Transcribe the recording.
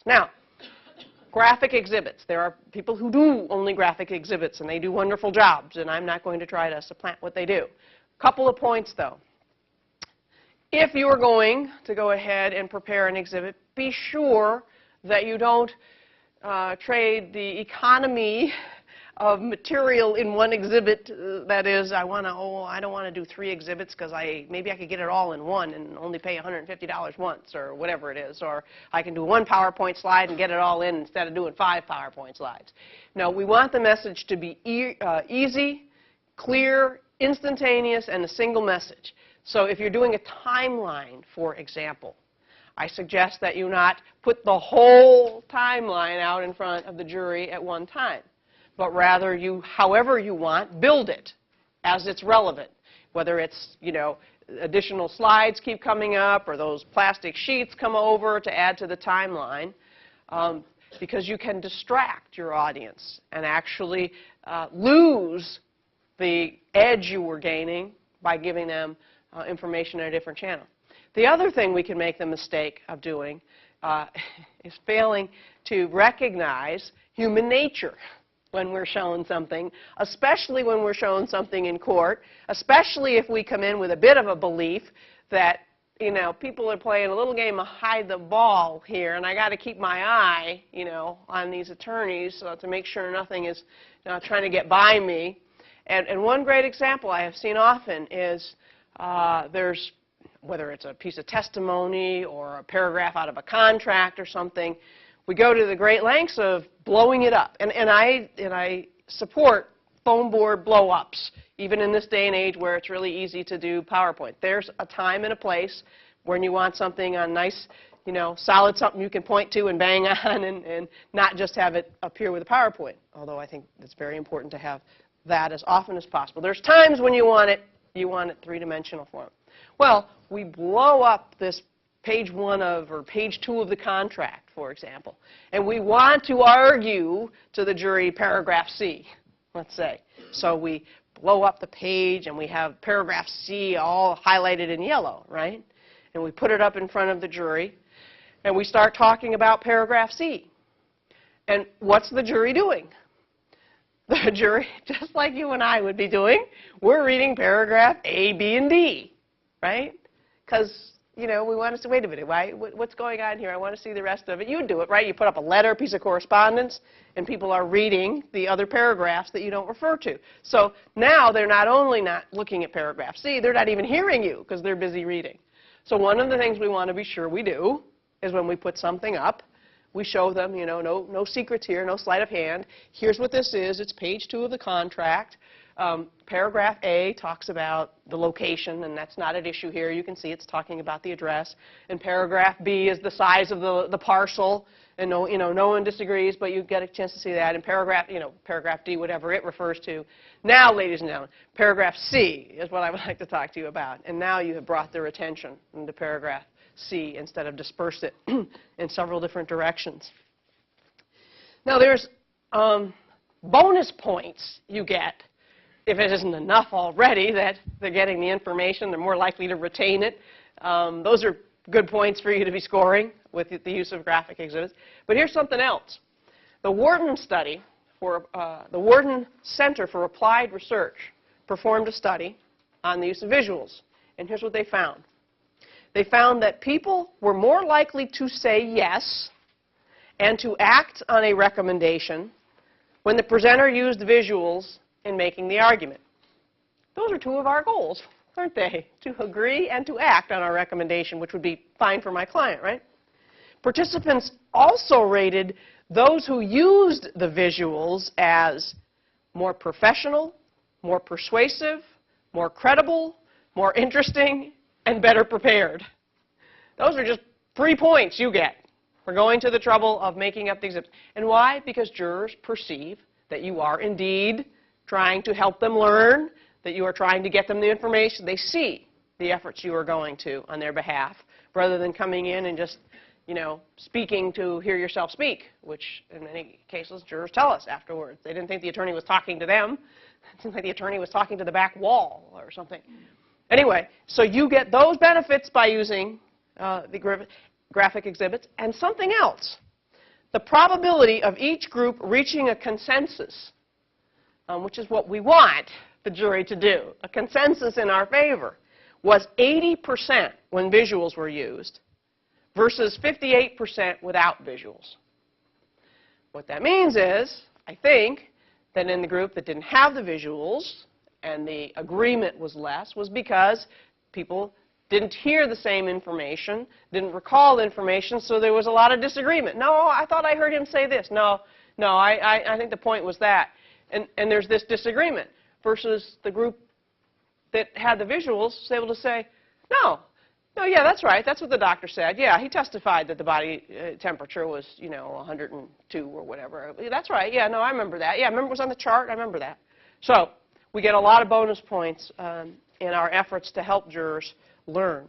Now, graphic exhibits. There are people who do only graphic exhibits, and they do wonderful jobs, and I'm not going to try to supplant what they do. Couple of points, though. If you are going to go ahead and prepare an exhibit, be sure that you don't trade the economy of material in one exhibit. That is, I don't want to do 3 exhibits because maybe I could get it all in one and only pay $150 once or whatever it is. Or I can do 1 PowerPoint slide and get it all in instead of doing 5 PowerPoint slides. No, we want the message to be easy, clear, instantaneous, and a single message. So if you're doing a timeline, for example, I suggest that you not put the whole timeline out in front of the jury at one time, but rather you, however you want, build it as it's relevant. Whether it's, additional slides keep coming up or those plastic sheets come over to add to the timeline, because you can distract your audience and actually lose the edge you were gaining by giving them information in a different channel. The other thing we can make the mistake of doing is failing to recognize human nature when we're shown something, especially when we're shown something in court, especially if we come in with a bit of a belief that, people are playing a little game of hide the ball here, and I got to keep my eye, on these attorneys to make sure nothing is trying to get by me. And one great example I have seen often is whether it's a piece of testimony or a paragraph out of a contract or something, we go to the great lengths of blowing it up. And I support foam board blow-ups, even in this day and age where it's really easy to do PowerPoint. There's a time and a place when you want something on nice, solid, something you can point to and bang on and not just have it appear with a PowerPoint, although I think it's very important to have that as often as possible. There's times when you want it 3-dimensional form. Well, we blow up this page 1 or page 2 of the contract, for example, and we want to argue to the jury paragraph C, let's say. So we blow up the page and we have paragraph C all highlighted in yellow, right? And we put it up in front of the jury and we start talking about paragraph C. And what's the jury doing? The jury, just like you and I would be doing, we're reading paragraph A, B, and D, right? Because, we want to say, wait a minute, what's going on here? I want to see the rest of it. You do it, right? You put up a letter, a piece of correspondence, and people are reading the other paragraphs that you don't refer to. So now they're not only not looking at paragraph C, they're not even hearing you because they're busy reading. So one of the things we want to be sure we do is when we put something up, we show them, no secrets here, no sleight of hand. Here's what this is. It's page 2 of the contract. Paragraph A talks about the location, and that's not at issue here. You can see it's talking about the address. And paragraph B is the size of the parcel. And no one disagrees, but you get a chance to see that. And paragraph D, whatever it refers to. Now, ladies and gentlemen, paragraph C is what I would like to talk to you about. And now you have brought their attention into paragraph C instead of disperse it in several different directions. Now, there's bonus points you get if it isn't enough already that they're getting the information, they're more likely to retain it. Those are good points for you to be scoring with the use of graphic exhibits. But here's something else. The Wharton study, the Wharton Center for Applied Research performed a study on the use of visuals. And here's what they found. They found that people were more likely to say yes and to act on a recommendation when the presenter used visuals in making the argument. Those are 2 of our goals, aren't they? To agree and to act on our recommendation, which would be fine for my client, right? Participants also rated those who used the visuals as more professional, more persuasive, more credible, more interesting, and better prepared. Those are just 3 points you get for going to the trouble of making up the exhibits. And why? Because jurors perceive that you are indeed trying to help them learn, that you are trying to get them the information. They see the efforts you are going to on their behalf, rather than coming in and just, speaking to hear yourself speak, which in many cases jurors tell us afterwards. They didn't think the attorney was talking to them. It seemed like the attorney was talking to the back wall or something. Anyway, so you get those benefits by using the graphic exhibits. And something else. the probability of each group reaching a consensus, which is what we want the jury to do, a consensus in our favor, was 80% when visuals were used versus 58% without visuals. What that means is, I think, that in the group that didn't have the visuals and the agreement was less was because people didn't hear the same information, didn't recall the information, so there was a lot of disagreement. No, I thought I heard him say this. No, I think the point was that. And there's this disagreement versus the group that had the visuals was able to say, no, yeah, that's right. That's what the doctor said. Yeah, he testified that the body temperature was, 102 or whatever. That's right. Yeah, no, I remember that. Yeah, I remember it was on the chart. I remember that. So we get a lot of bonus points in our efforts to help jurors learn.